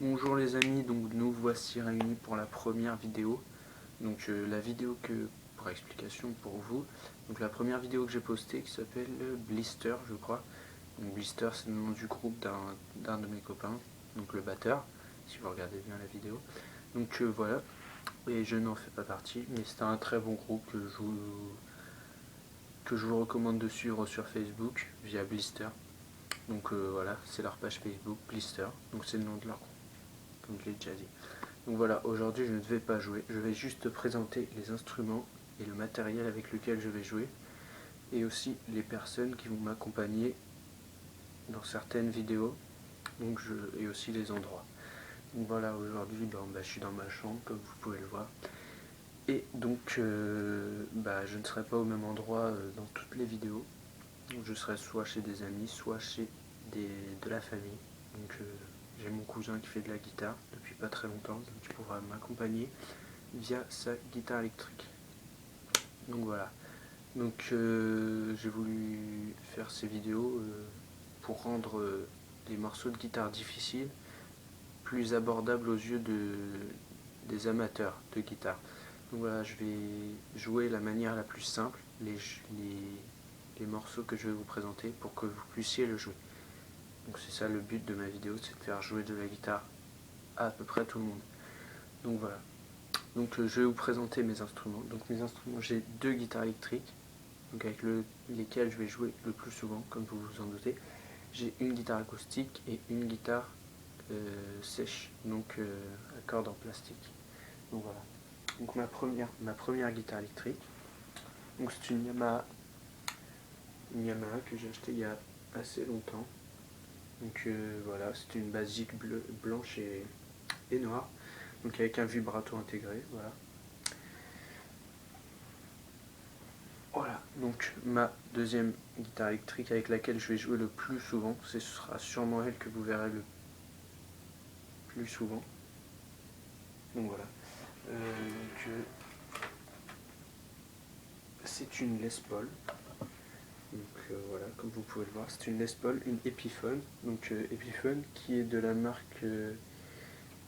Bonjour les amis, donc nous voici réunis pour la première vidéo. Donc la vidéo que, pour explication pour vous, donc la première vidéo que j'ai postée qui s'appelle Blister je crois. Donc Blister c'est le nom du groupe d'un de mes copains, donc le batteur, si vous regardez bien la vidéo. Donc voilà, et je n'en fais pas partie, mais c'est un très bon groupe que je vous recommande de suivre sur Facebook via Blister. Donc voilà, c'est leur page Facebook, Blister, donc c'est le nom de leur groupe, comme je l'ai déjà dit. Donc voilà, aujourd'hui je ne vais pas jouer, je vais juste présenter les instruments et le matériel avec lequel je vais jouer, et aussi les personnes qui vont m'accompagner dans certaines vidéos, et aussi les endroits. Donc voilà, aujourd'hui je suis dans ma chambre comme vous pouvez le voir, et donc je ne serai pas au même endroit dans toutes les vidéos. Donc, je serai soit chez des amis, soit chez de la famille. Donc j'ai mon cousin qui fait de la guitare depuis pas très longtemps, donc il pourra m'accompagner via sa guitare électrique. Donc voilà. Donc j'ai voulu faire ces vidéos pour rendre les morceaux de guitare difficiles plus abordables aux yeux des amateurs de guitare. Donc voilà, je vais jouer la manière la plus simple, les morceaux que je vais vous présenter pour que vous puissiez le jouer. Donc c'est ça le but de ma vidéo, c'est de faire jouer de la guitare à peu près tout le monde. Donc voilà. Donc je vais vous présenter mes instruments. Donc mes instruments, j'ai deux guitares électriques, donc avec lesquelles je vais jouer le plus souvent, comme vous vous en doutez. J'ai une guitare acoustique et une guitare sèche, donc à cordes en plastique. Donc voilà. Donc ma première guitare électrique, donc c'est une Yamaha que j'ai achetée il y a assez longtemps. Donc voilà, c'est une basique blanche et noire, donc avec un vibrato intégré, voilà. Voilà, donc ma deuxième guitare électrique avec laquelle je vais jouer le plus souvent, ce sera sûrement elle que vous verrez le plus souvent. Donc voilà. C'est une Les Paul. Donc voilà, comme vous pouvez le voir, c'est une Les Paul, une Epiphone. Donc Epiphone qui est de la marque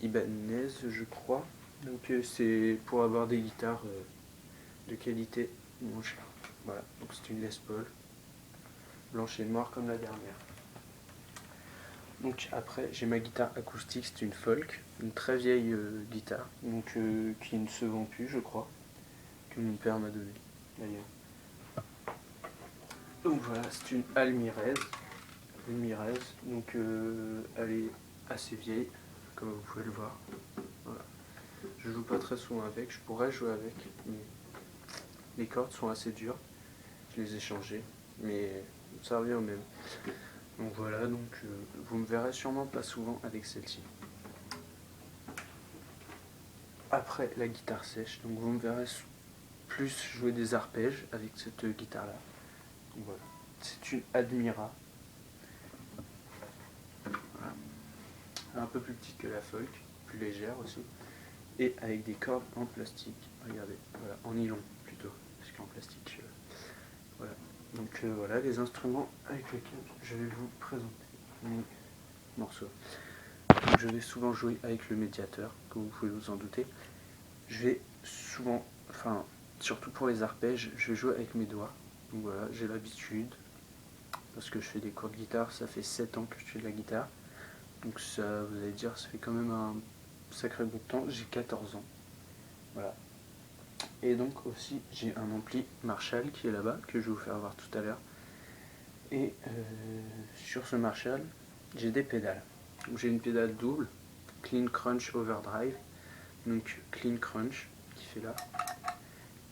Ibanez, je crois. Donc c'est pour avoir des guitares de qualité moins chère. Voilà, donc c'est une Les Paul, blanche et noire comme la dernière. Donc après j'ai ma guitare acoustique, c'est une folk, une très vieille guitare, donc qui ne se vend plus je crois, que mon père m'a donnée d'ailleurs. Donc voilà, c'est une Almirez, donc elle est assez vieille, comme vous pouvez le voir. Voilà. Je joue pas très souvent avec, je pourrais jouer avec, mais les cordes sont assez dures, je les ai changées, mais ça revient au même. Donc voilà, donc vous me verrez sûrement pas souvent avec celle-ci. Après la guitare sèche, donc vous me verrez plus jouer des arpèges avec cette guitare là. Voilà. C'est une Admira. Voilà. Un peu plus petite que la folk, plus légère aussi. Et avec des cordes en plastique. Regardez, voilà, en nylon plutôt, parce qu'en plastique. Voilà. Donc voilà les instruments avec lesquels je vais vous présenter mes morceaux. Donc, je vais souvent jouer avec le médiateur, comme vous pouvez vous en douter. Je vais souvent, surtout pour les arpèges, je vais jouer avec mes doigts. Donc voilà, j'ai l'habitude, parce que je fais des cours de guitare, ça fait 7 ans que je fais de la guitare. Donc ça, vous allez dire, ça fait quand même un sacré bout de temps, j'ai 14 ans. Voilà. Et donc aussi, j'ai un ampli Marshall qui est là-bas, que je vais vous faire voir tout à l'heure. Et sur ce Marshall, j'ai des pédales. J'ai une pédale double, Clean Crunch Overdrive. Donc Clean Crunch, qui fait là.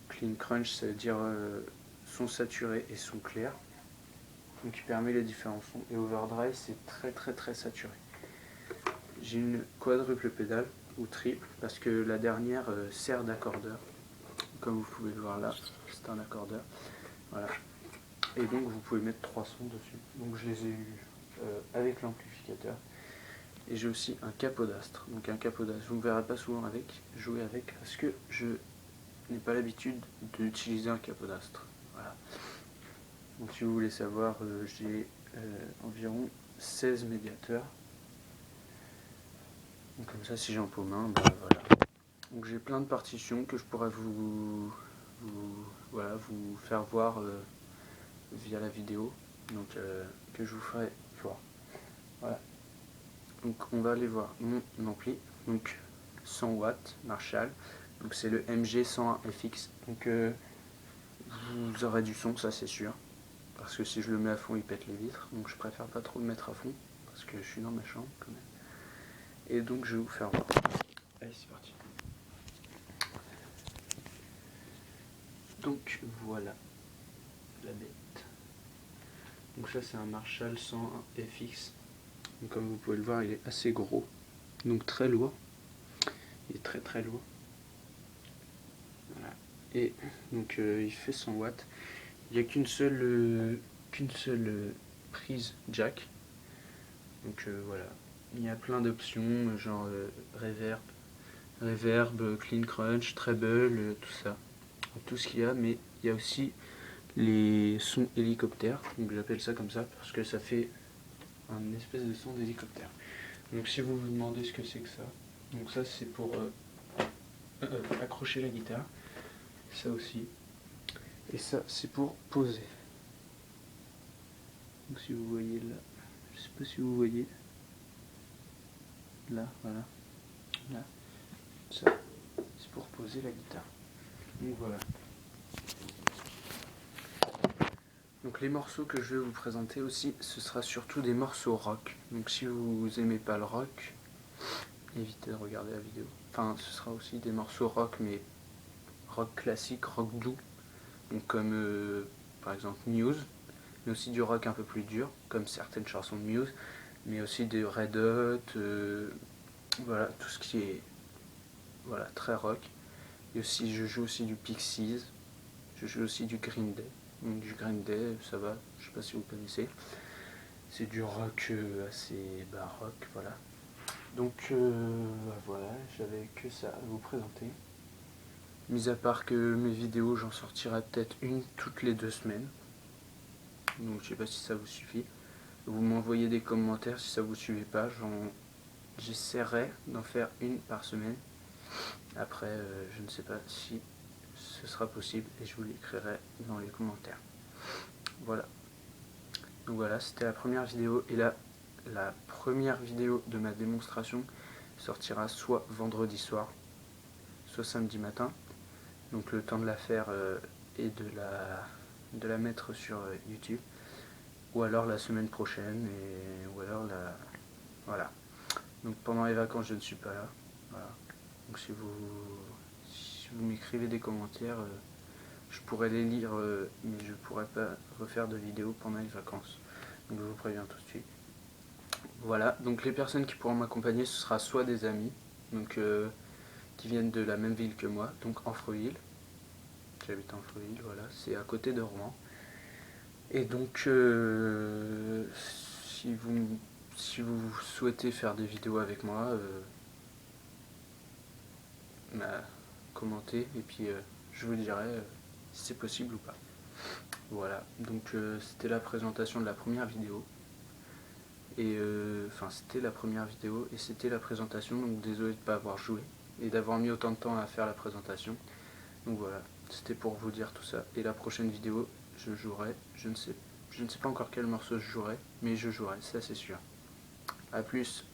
Clean Crunch, ça veut dire son saturé et son clair. Donc qui permet les différents sons. Et Overdrive, c'est très très très saturé. J'ai une quadruple pédale, ou triple, parce que la dernière sert d'accordeur. Comme vous pouvez le voir là, c'est un accordeur. Voilà. Et donc vous pouvez mettre 3 sons dessus. Donc je les ai eus avec l'amplificateur. Et j'ai aussi un capodastre. Donc un capodastre, vous ne me verrez pas souvent jouer avec, parce que je n'ai pas l'habitude d'utiliser un capodastre. Voilà. Donc si vous voulez savoir, j'ai environ 16 médiateurs. Donc comme ça, si j'ai un pot main, bah voilà. Donc j'ai plein de partitions que je pourrais vous faire voir via la vidéo, donc que je vous ferai voir. Voilà. Donc on va aller voir mon ampli, donc 100 watts Marshall, donc c'est le MG101FX. Donc vous aurez du son, ça c'est sûr, parce que si je le mets à fond il pète les vitres, donc je préfère pas trop le mettre à fond parce que je suis dans ma chambre quand même. Et donc je vais vous faire voir. Allez, c'est parti. Donc voilà la bête. Donc ça c'est un Marshall 101FX. Donc, comme vous pouvez le voir, il est assez gros, donc très lourd. Il est très très lourd. Voilà. Et donc il fait 100 watts. Il n'y a qu'une seule prise jack. Donc voilà. Il y a plein d'options, genre reverb, clean crunch, treble, tout ça. Tout ce qu'il y a, mais il y a aussi les sons hélicoptères. Donc j'appelle ça comme ça parce que ça fait un espèce de son d'hélicoptère. Donc si vous vous demandez ce que c'est que ça, donc ça c'est pour accrocher la guitare, ça aussi, et ça c'est pour poser. Donc si vous voyez là, je sais pas si vous voyez, là, voilà, là, ça c'est pour poser la guitare. Donc voilà. Donc les morceaux que je vais vous présenter aussi, ce sera surtout des morceaux rock. Donc si vous aimez pas le rock, évitez de regarder la vidéo. Enfin, ce sera aussi des morceaux rock, mais rock classique, rock doux. Donc comme par exemple Muse, mais aussi du rock un peu plus dur, comme certaines chansons de Muse, mais aussi des Red Hot, voilà, tout ce qui est voilà, très rock. Et aussi, je joue aussi du Pixies, je joue aussi du Green Day. Donc du Green Day, ça va, je sais pas si vous connaissez. C'est du rock assez baroque, voilà. Donc voilà, j'avais que ça à vous présenter. Mis à part que mes vidéos, j'en sortirai peut-être une toutes les 2 semaines. Donc je sais pas si ça vous suffit. Vous m'envoyez des commentaires si ça vous suffit pas. J'essaierai d'en faire une par semaine. Après, je ne sais pas si ce sera possible et je vous l'écrirai dans les commentaires. Voilà. Donc voilà, c'était la première vidéo. Et là, la première vidéo de ma démonstration sortira soit vendredi soir, soit samedi matin. Donc le temps de la faire et de la mettre sur YouTube. Ou alors la semaine prochaine, ou alors voilà. Donc pendant les vacances, je ne suis pas là. Voilà. Donc si vous m'écrivez des commentaires, je pourrais les lire, mais je ne pourrais pas refaire de vidéo pendant les vacances. Donc je vous préviens tout de suite. Voilà, donc les personnes qui pourront m'accompagner, ce sera soit des amis, donc qui viennent de la même ville que moi, donc Amfreville. J'habite à Amfreville, voilà, c'est à côté de Rouen. Et donc, si vous souhaitez faire des vidéos avec moi, commentez et puis je vous dirai si c'est possible ou pas. Voilà, donc c'était la présentation de la première vidéo. Et enfin, c'était la première vidéo et c'était la présentation, donc désolé de ne pas avoir joué et d'avoir mis autant de temps à faire la présentation. Donc voilà, c'était pour vous dire tout ça. Et la prochaine vidéo, je jouerai, je ne sais pas encore quel morceau je jouerai, mais je jouerai, ça c'est sûr. A plus.